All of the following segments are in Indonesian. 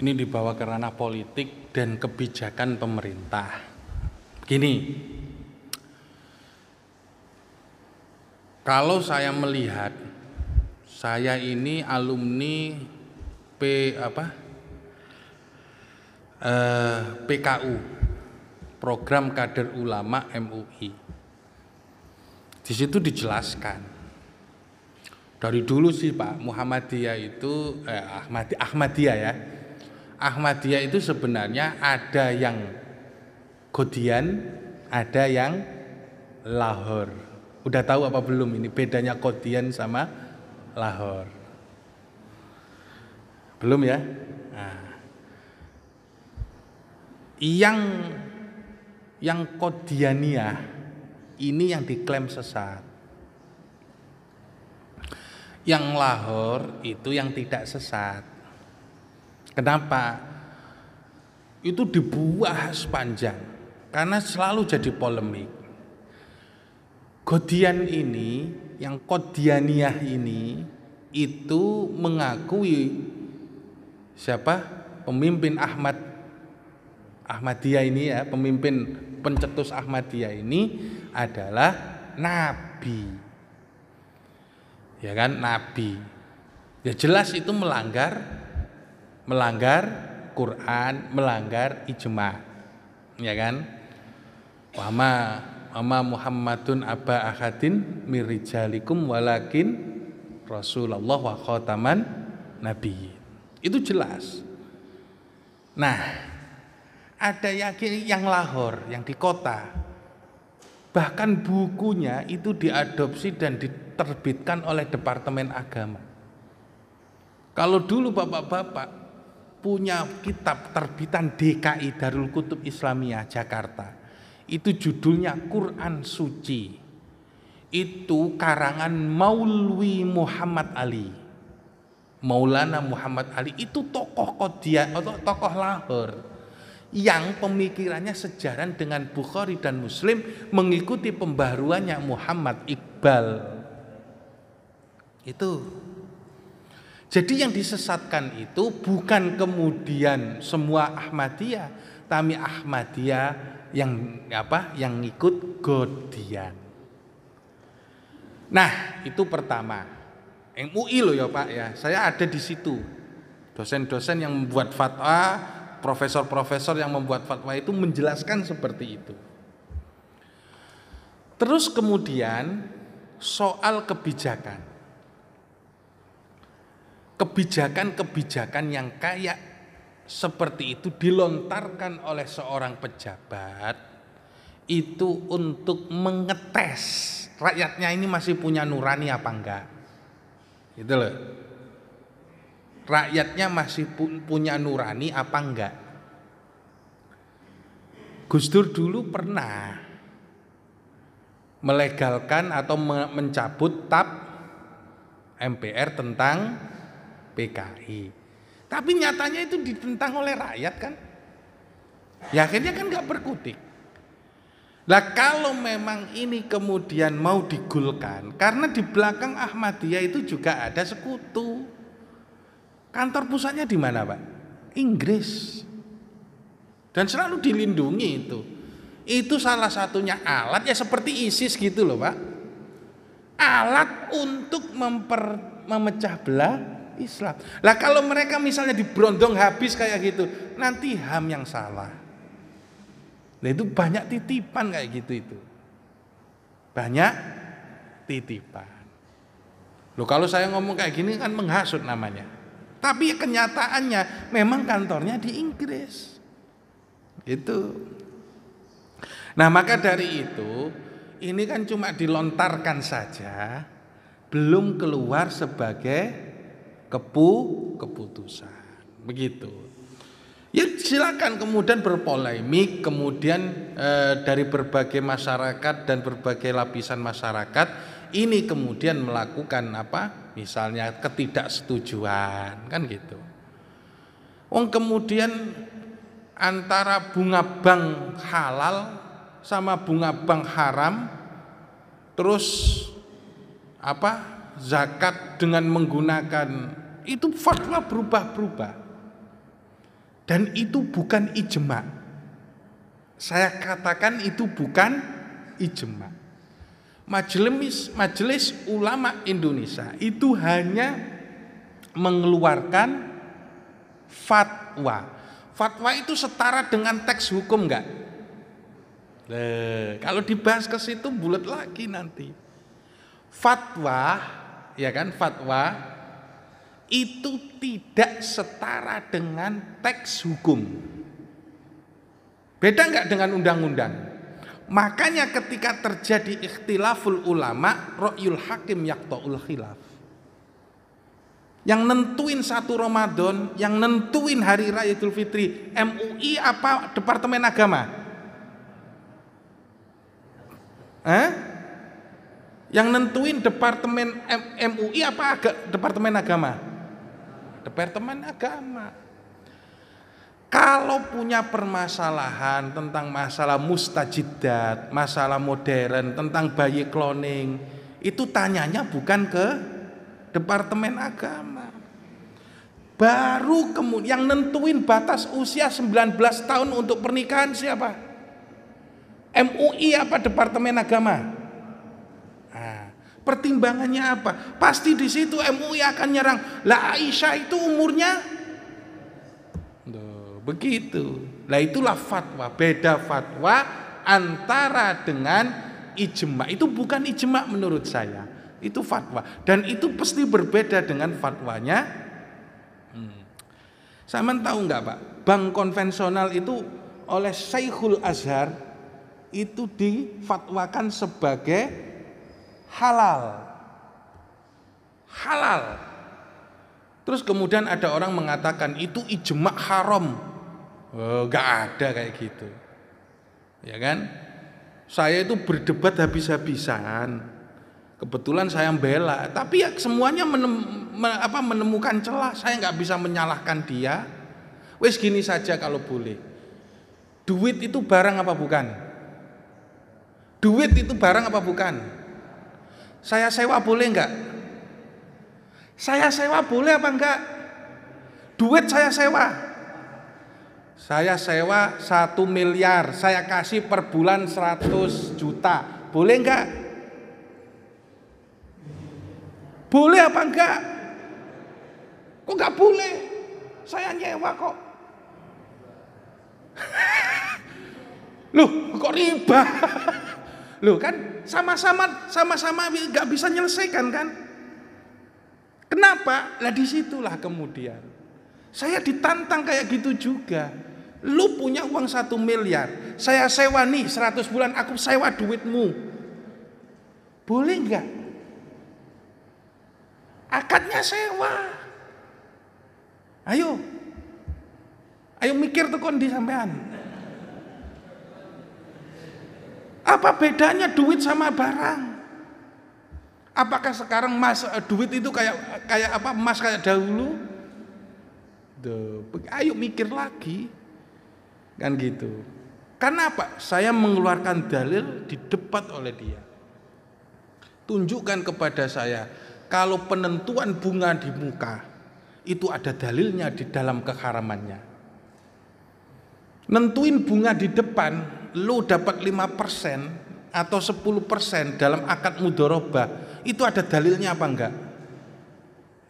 Ini dibawa ke ranah politik dan kebijakan pemerintah. Gini, kalau saya melihat, saya ini alumni PKU, Program Kader Ulama MUI. Di situ dijelaskan. Dari dulu sih Pak, Muhammadiyah itu Ahmadiyah ya. Ahmadiyah itu sebenarnya ada yang Qadian, ada yang Lahore. Udah tahu apa belum ini bedanya Qadian sama Lahore? Belum ya? Nah, yang Qadianiyah ini yang diklaim sesat. Yang Lahore itu yang tidak sesat. Kenapa? Itu dibahas panjang karena selalu jadi polemik. Qadian ini, yang Qadianiyah ini itu mengakui siapa? Pemimpin Ahmadiyah ini ya, pemimpin pencetus Ahmadiyah ini adalah nabi. Ya kan, nabi. Ya jelas itu melanggar Quran, melanggar ijma. Ya kan? Wama Muhammadun aba ahadin mirijalikum walakin Rasulullah wa khataman nabiyyin. Itu jelas. Nah, ada yang Lahore, yang di kota. Bahkan bukunya itu diadopsi dan diterbitkan oleh Departemen Agama. Kalau dulu bapak-bapak punya kitab terbitan DKI Darul Kutub Islamiyah Jakarta, itu judulnya Quran Suci. Itu karangan Maulwi Muhammad Ali. Maulana Muhammad Ali itu tokoh Qadian atau tokoh Lahore yang pemikirannya sejalan dengan Bukhari dan Muslim, mengikuti pembaharuannya Muhammad Iqbal. Itu. Jadi yang disesatkan itu bukan kemudian semua Ahmadiyah, tapi Ahmadiyah yang ikut Qadian. Nah, itu pertama. MUI loh ya Pak ya. Saya ada di situ. Dosen-dosen yang membuat fatwa, profesor-profesor yang membuat fatwa itu menjelaskan seperti itu. Terus kemudian soal kebijakan. Kebijakan-kebijakan yang kayak seperti itu dilontarkan oleh seorang pejabat itu untuk mengetes rakyatnya ini masih punya nurani apa enggak. Gitu loh. Rakyatnya masih punya nurani apa enggak. Gus Dur dulu pernah melegalkan atau mencabut TAP MPR tentang PKI. Tapi nyatanya itu ditentang oleh rakyat kan. Ya akhirnya kan enggak berkutik. Nah kalau memang ini kemudian mau digulkan, karena di belakang Ahmadiyah itu juga ada sekutu. Kantor pusatnya di mana Pak? Inggris. Dan selalu dilindungi itu. Itu salah satunya alat ya seperti ISIS gitu loh Pak. Alat untuk memecah belah Islam. Lah kalau mereka misalnya diberondong habis kayak gitu, nanti HAM yang salah. Nah itu banyak titipan kayak gitu itu. Banyak titipan. Loh kalau saya ngomong kayak gini kan menghasut namanya. Tapi kenyataannya memang kantornya di Inggris. Gitu. Nah maka dari itu ini kan cuma dilontarkan saja, belum keluar sebagai keputusan. Begitu. Ya silakan kemudian berpolemik, kemudian dari berbagai masyarakat dan berbagai lapisan masyarakat ini kemudian melakukan apa? Misalnya ketidaksetujuan, kan gitu. Kemudian antara bunga bank halal sama bunga bank haram, terus apa? Zakat dengan menggunakan itu fatwa berubah-berubah. Dan itu bukan ijma. Saya katakan itu bukan ijma. Majelis Ulama Indonesia itu hanya mengeluarkan fatwa. Fatwa itu setara dengan teks hukum enggak? Kalau dibahas ke situ bulat lagi nanti. Fatwa, ya kan, fatwa itu tidak setara dengan teks hukum. Beda enggak dengan undang-undang? Makanya ketika terjadi ikhtilaful ulama, ra'yul hakim yaqta'ul khilaf. Yang nentuin 1 Ramadan, yang nentuin hari raya Idul Fitri, MUI apa Departemen Agama? Yang nentuin Departemen MUI apa Departemen Agama? Departemen Agama. Kalau punya permasalahan tentang masalah mustajidat, masalah modern, tentang bayi cloning, itu tanyanya bukan ke Departemen Agama. Baru kemudian yang nentuin batas usia 19 tahun untuk pernikahan siapa? MUI apa Departemen Agama? Nah, pertimbangannya apa? Pasti di situ MUI akan nyerang. Lah Aisyah itu umurnya begitu. Lah itulah fatwa. Beda fatwa antara dengan ijma. Itu bukan ijma menurut saya. Itu fatwa. Dan itu pasti berbeda dengan fatwanya. Sama tahu nggak Pak? Bank konvensional itu oleh Syekhul Azhar itu difatwakan sebagai halal. Halal. Terus kemudian ada orang mengatakan itu ijma haram. Nggak ada kayak gitu, ya kan? Saya itu berdebat habis-habisan. Kebetulan saya bela, tapi ya semuanya menemukan celah. Saya nggak bisa menyalahkan dia. Wes gini saja kalau boleh. Duit itu barang apa bukan? Duit itu barang apa bukan? Saya sewa boleh nggak? Saya sewa boleh apa enggak? Duit saya sewa. Saya sewa 1 miliar, saya kasih per bulan 100 juta. Boleh enggak? Boleh apa enggak? Kok enggak boleh? Saya nyewa kok. Loh, kok riba? Loh kan sama-sama enggak bisa nyelesaikan kan? Kenapa? Lah disitulah kemudian saya ditantang kayak gitu juga. Lu punya uang 1 miliar, saya sewa nih 100 bulan, aku sewa duitmu. Boleh enggak? Akadnya sewa. Ayo mikir tuh kondi sampean. Apa bedanya duit sama barang? Apakah sekarang duit itu kayak apa, emas kayak dahulu? Ayo mikir lagi. Kan gitu. Karena apa? Saya mengeluarkan dalil didebat oleh dia. Tunjukkan kepada saya kalau penentuan bunga di muka itu ada dalilnya di dalam keharamannya. Nentuin bunga di depan, lu dapat 5% atau 10% dalam akad mudharabah, itu ada dalilnya apa enggak?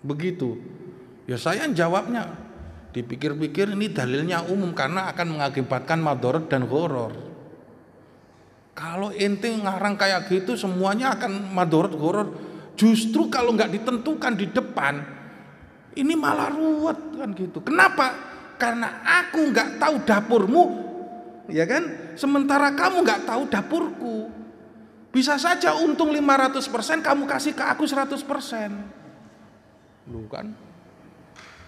Begitu. Ya saya jawabnya, dipikir-pikir ini dalilnya umum karena akan mengakibatkan madharat dan gharar. Kalau ente ngarang kayak gitu semuanya akan madharat gharar. Justru kalau nggak ditentukan di depan, ini malah ruwet kan gitu. Kenapa? Karena aku nggak tahu dapurmu, ya kan? Sementara kamu nggak tahu dapurku. Bisa saja untung 500%, kamu kasih ke aku 100%. Lu kan?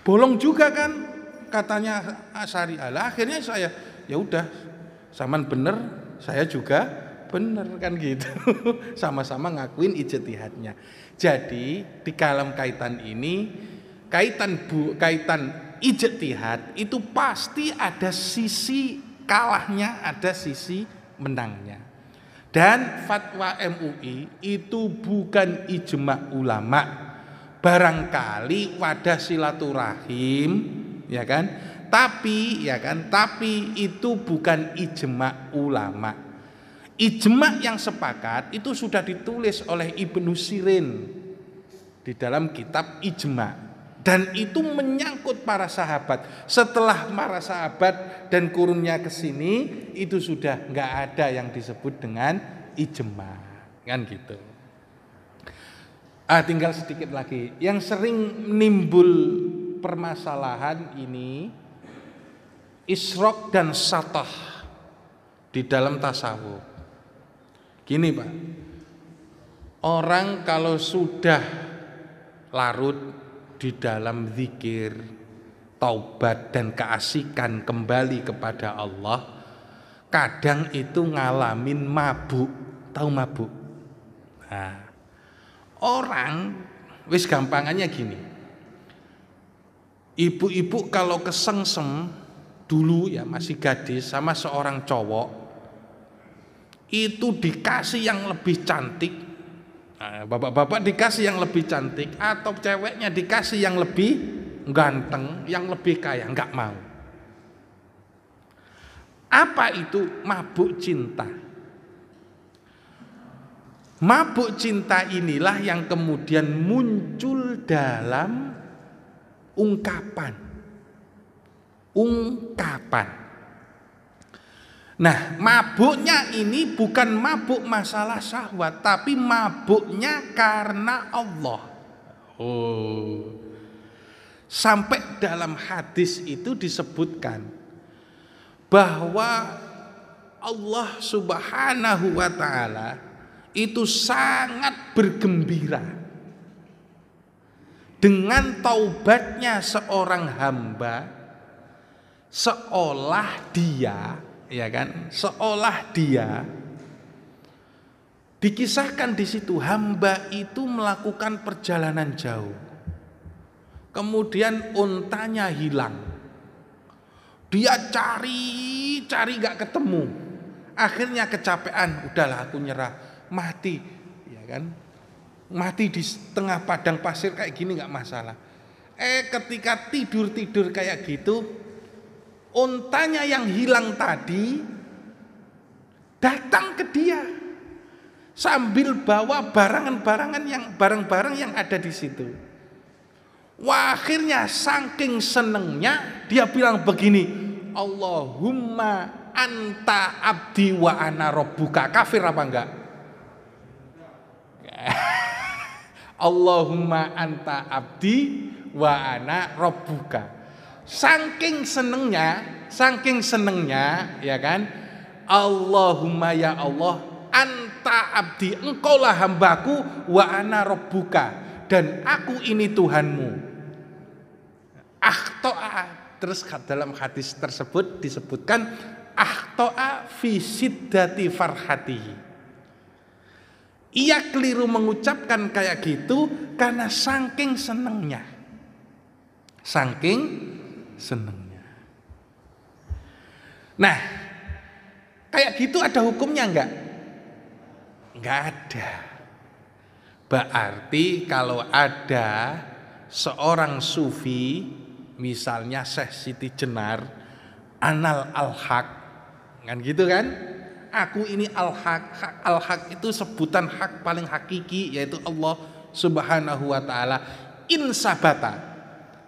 Bolong juga kan katanya Asy'ari. Akhirnya saya ya udah, saman bener, saya juga bener kan gitu. Sama-sama ngakuin ijtihadnya. Jadi di dalam kaitan ini, kaitan ijtihad itu pasti ada sisi kalahnya, ada sisi menangnya. Dan fatwa MUI itu bukan ijma ulama. Barangkali wadah silaturahim, ya kan, Tapi ya kan, tapi itu bukan ijma ulama. Ijma yang sepakat itu sudah ditulis oleh Ibnu Sirin di dalam kitab Ijma. Dan itu menyangkut para sahabat. Setelah para sahabat dan kurunnya ke sini, itu sudah nggak ada yang disebut dengan ijma, kan gitu. Tinggal sedikit lagi. Yang sering nimbul permasalahan ini isrok dan satah di dalam tasawuf. Gini Pak, orang kalau sudah larut di dalam zikir, taubat dan keasikan kembali kepada Allah, kadang itu ngalamin mabuk. Tahu mabuk? Nah, orang wis gampangannya gini. Ibu-ibu kalau kesengsem dulu ya masih gadis sama seorang cowok, itu dikasih yang lebih cantik. Bapak-bapak dikasih yang lebih cantik atau ceweknya dikasih yang lebih ganteng, yang lebih kaya, nggak mau. Apa itu mabuk cinta? Mabuk cinta inilah yang kemudian muncul dalam ungkapan. Nah, mabuknya ini bukan mabuk masalah syahwat, tapi mabuknya karena Allah. Sampai dalam hadis itu disebutkan bahwa Allah Subhanahu wa ta'ala itu sangat bergembira dengan taubatnya seorang hamba, seolah dia dikisahkan di situ hamba itu melakukan perjalanan jauh, kemudian untanya hilang, dia cari gak ketemu, akhirnya kecapean, udahlah aku nyerah, mati, ya kan, mati di tengah padang pasir kayak gini gak masalah. Ketika tidur kayak gitu, untanya yang hilang tadi datang ke dia sambil bawa barang-barang yang ada di situ. Wah, akhirnya saking senengnya dia bilang begini, Allahumma anta abdi wa ana rabbuka. Kafir apa enggak? Allahumma anta abdi wa ana rabbuka. Saking senengnya ya kan, Allahumma ya Allah, anta abdi, engkaulah hambaku, wa ana rabbuka, dan aku ini Tuhanmu. Akhto'a, terus dalam hadis tersebut disebutkan akhto'a fi siddati farhatihi. Ia keliru mengucapkan kayak gitu karena saking senengnya. Nah, kayak gitu ada hukumnya enggak? Enggak ada. Berarti kalau ada seorang sufi, misalnya Syekh Siti Jenar, anal al-haq, kan gitu kan? Aku ini al-haq. Al-haq itu sebutan hak paling hakiki, yaitu Allah Subhanahu wa ta'ala. Insabata,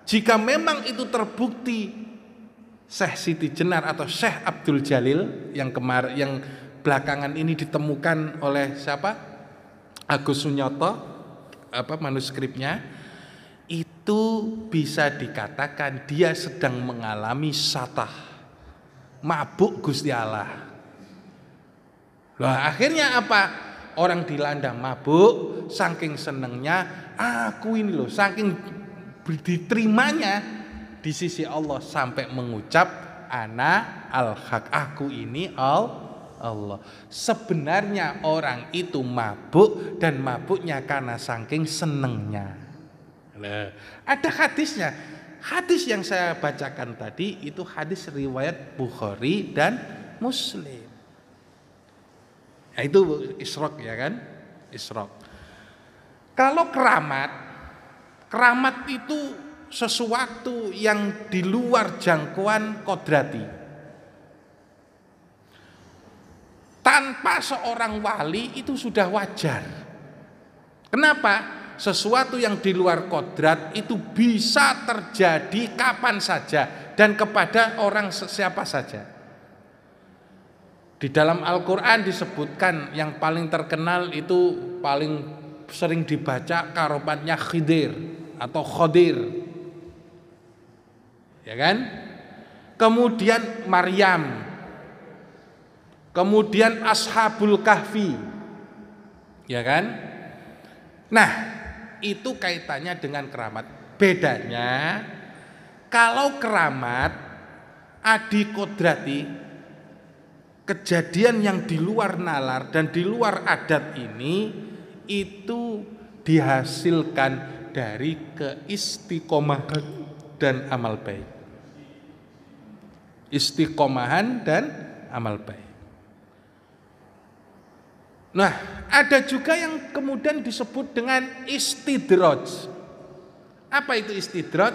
jika memang itu terbukti Syekh Siti Jenar atau Syekh Abdul Jalil yang belakangan ini ditemukan oleh siapa? Agus Sunyoto, manuskripnya, itu bisa dikatakan dia sedang mengalami satah, mabuk Gusti Allah. Lah akhirnya apa? Orang dilanda mabuk, saking senengnya, aku ini loh, saking diterimanya di sisi Allah sampai mengucap ana al-haq, aku ini Allah. Sebenarnya orang itu mabuk, dan mabuknya karena saking senengnya. Ada hadisnya. Hadis yang saya bacakan tadi itu hadis riwayat Bukhari dan Muslim. Ya, itu isrok, ya kan? Isrok. Kalau keramat itu sesuatu yang di luar jangkauan kodrati. Tanpa seorang wali itu sudah wajar. Kenapa? Sesuatu yang di luar kodrat itu bisa terjadi kapan saja dan kepada orang siapa saja. Di dalam Al-Quran disebutkan yang paling terkenal itu paling sering dibaca karobatnya Khidir atau Khodir, ya kan? Kemudian Maryam, kemudian Ashabul Kahfi, ya kan? Nah, itu kaitannya dengan keramat. Bedanya kalau keramat adikodrati, kejadian yang di luar nalar dan di luar adat ini itu dihasilkan dari keistiqomahan dan amal baik. Istiqomahan dan amal baik. Nah, ada juga yang kemudian disebut dengan istidraj. Apa itu istidraj?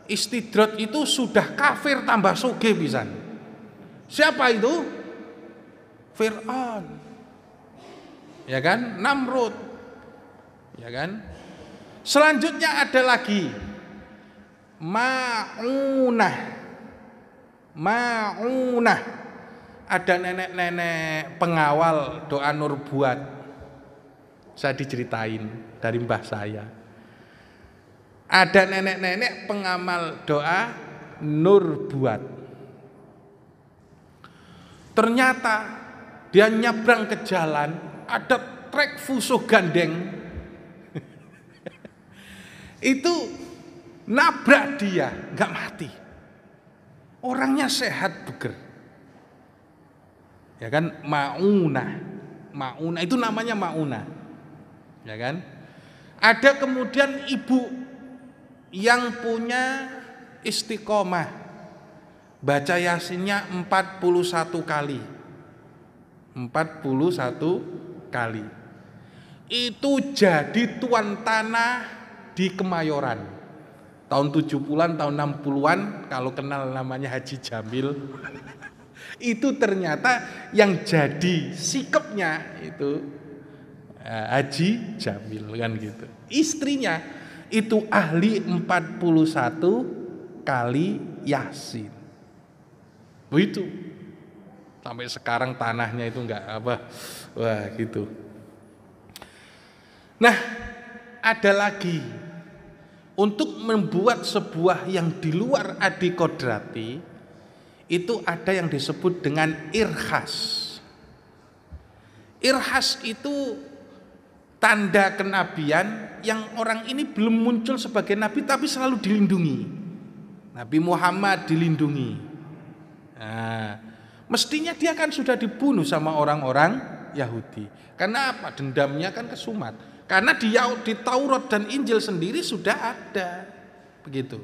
Istidraj itu sudah kafir tambah sugih pisan. Siapa itu? Fir'aun. Ya kan? Namrud. Ya kan? Selanjutnya ada lagi Ma'unah. Ma'unah. Ada nenek-nenek pengawal doa nur buat. Saya diceritain dari mbah saya. Ada nenek-nenek pengamal doa nur buat. Ternyata dia nyebrang ke jalan, ada trek fusuh gandeng. Itu nabrak dia, nggak mati. Orangnya sehat buger. Ya kan, Ma'unah itu namanya Ma'unah, ya kan. Ada kemudian ibu yang punya istiqomah, baca yasinnya 41 kali, 41 kali, itu jadi tuan tanah di Kemayoran tahun 70-an, tahun 60-an. Kalau kenal namanya Haji Jamil. Itu ternyata yang jadi sikapnya itu Haji Jamil kan gitu. Istrinya itu ahli 41 kali Yasin. Begitu. Sampai sekarang tanahnya itu enggak apa. Wah, gitu. Nah, ada lagi untuk membuat sebuah yang di luar adikodrati. Itu ada yang disebut dengan irhas. Irhas itu tanda kenabian yang orang ini belum muncul sebagai nabi tapi selalu dilindungi. Nabi Muhammad dilindungi. Nah, mestinya dia kan sudah dibunuh sama orang-orang Yahudi. Karena apa? Dendamnya kan kesumat. Karena di Taurat dan Injil sendiri sudah ada. Begitu.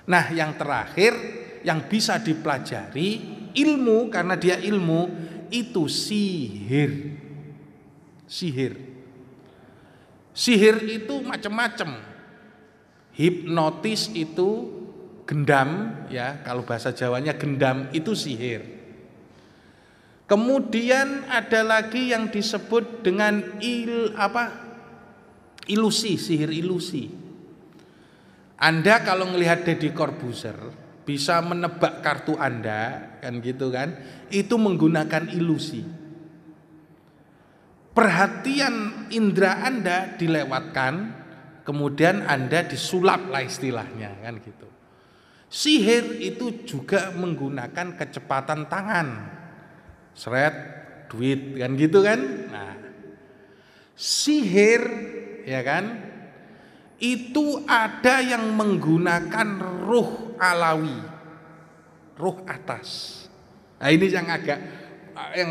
Nah, yang terakhir yang bisa dipelajari ilmu, karena dia ilmu, itu sihir. Sihir itu macam-macam. Hipnotis itu gendam, ya, kalau bahasa Jawanya gendam itu sihir. Kemudian ada lagi yang disebut dengan ilusi, sihir ilusi. Anda kalau melihat Deddy Corbuzier bisa menebak kartu Anda, kan gitu kan? Itu menggunakan ilusi. Perhatian indera Anda dilewatkan, kemudian Anda disulap lah istilahnya, kan gitu. Sihir itu juga menggunakan kecepatan tangan. Seret, duit, kan gitu kan? Nah, sihir, ya kan? Itu ada yang menggunakan ruh alawi, ruh atas. Nah, ini yang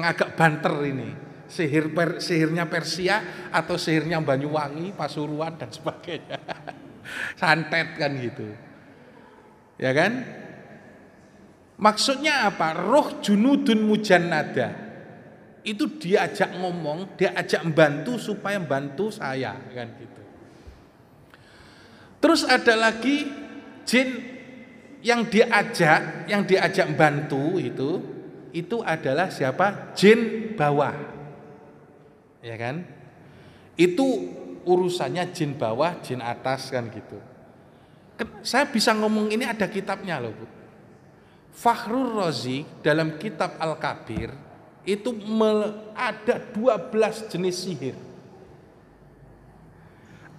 agak banter ini. Sihirnya Persia atau sihirnya Banyuwangi, Pasuruan dan sebagainya. Santet kan gitu. Ya kan? Maksudnya apa? Roh junudun mujannada. Itu diajak ngomong, diajak membantu supaya membantu saya, kan gitu. Terus ada lagi jin yang diajak bantu itu adalah siapa? Jin bawah. Ya kan? Itu urusannya jin bawah, jin atas kan gitu. Saya bisa ngomong ini ada kitabnya loh, Bu. Fakhrur Razi dalam kitab Al-Kabir itu ada 12 jenis sihir.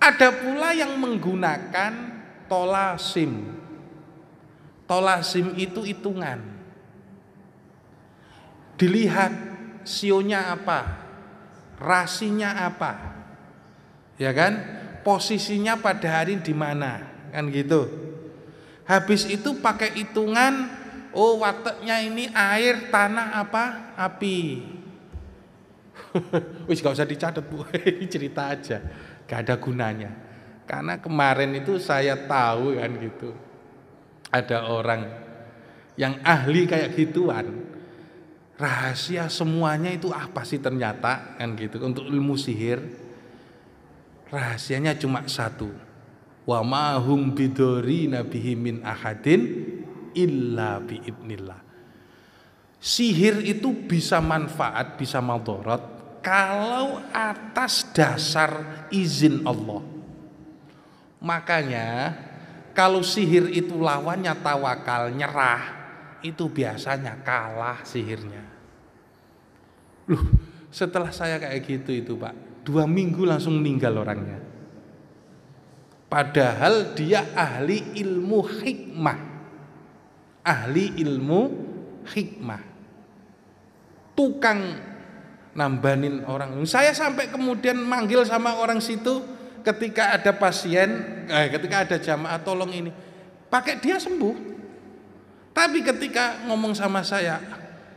Ada pula yang menggunakan tolasim. Tolasim itu hitungan. Dilihat sionya apa, rasinya apa, ya kan? Posisinya pada hari di mana, kan gitu. Habis itu pakai hitungan, oh wateknya ini air, tanah apa, api. Wis gak usah dicatat, Bu. Cerita aja. Gak ada gunanya. Karena kemarin itu saya tahu kan gitu. Ada orang yang ahli kayak gituan. Rahasia semuanya itu apa sih ternyata kan gitu. Untuk ilmu sihir rahasianya cuma satu. Wa ma hum bidori nabihi min ahadin illa biidnillah. Sihir itu bisa manfaat, bisa madharat kalau atas dasar izin Allah. Makanya kalau sihir itu lawannya tawakal, nyerah, itu biasanya kalah sihirnya. Loh, setelah saya kayak gitu itu Pak, 2 minggu langsung meninggal orangnya. Padahal dia ahli ilmu hikmah. Ahli ilmu hikmah. Tukang nambanin orang. Saya sampai kemudian manggil sama orang situ ketika ada pasien, ketika ada jamaah, tolong ini. Pakai dia sembuh. Tapi ketika ngomong sama saya,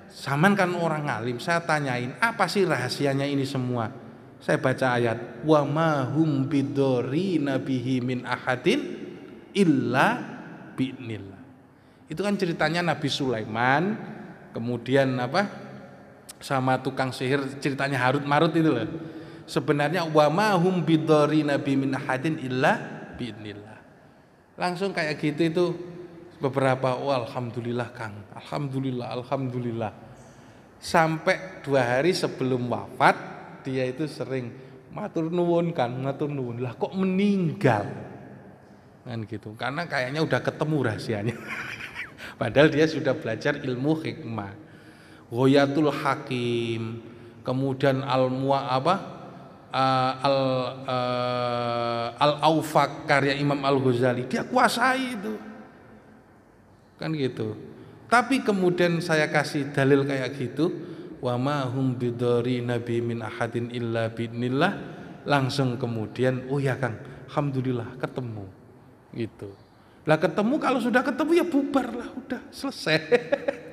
Saman kan orang ngalim, saya tanyain, apa sih rahasianya ini semua? Saya baca ayat, wa ma hum bidori nabihi min ahadin illa bi'nillah. Itu kan ceritanya Nabi Sulaiman, kemudian apa? Sama tukang sihir, ceritanya Harut Marut itu loh. Sebenarnya wa ma hum bidori nabi min ahadin illa bi'nillah. Langsung kayak gitu itu beberapa, oh alhamdulillah Kang, alhamdulillah. Sampai 2 hari sebelum wafat dia itu sering matur nuwun Kang, matur nuwun. Lah kok meninggal? Kan gitu. Karena kayaknya udah ketemu rahasianya. Padahal dia sudah belajar ilmu hikmah. Ghoyatul Hakim, kemudian Al-Aufaq karya Imam Al-Ghazali, dia kuasai itu. Kan gitu. Tapi kemudian saya kasih dalil kayak gitu, wa ma hum bidori nabi min ahadin illa bi'nillah, langsung kemudian oh ya Kang, alhamdulillah ketemu gitu. Lah ketemu, kalau sudah ketemu ya bubar lah, udah selesai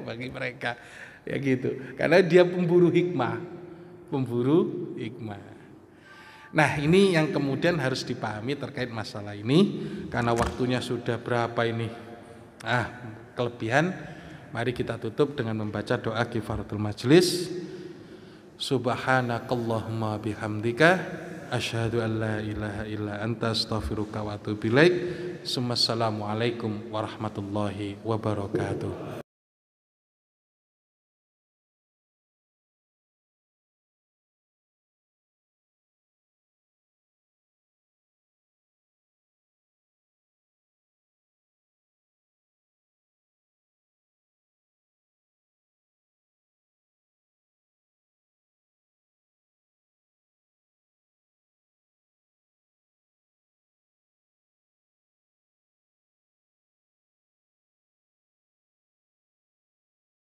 bagi mereka ya gitu. Karena dia pemburu hikmah. Nah, ini yang kemudian harus dipahami terkait masalah ini. Karena waktunya sudah berapa ini? Kelebihan. Mari kita tutup dengan membaca doa kifaratul majlis. Subhanakallahumma bihamdika asyhadu an la ilaha illa anta astaghfiruka wa atubu ilaik. Assalamualaikum warahmatullahi wabarakatuh.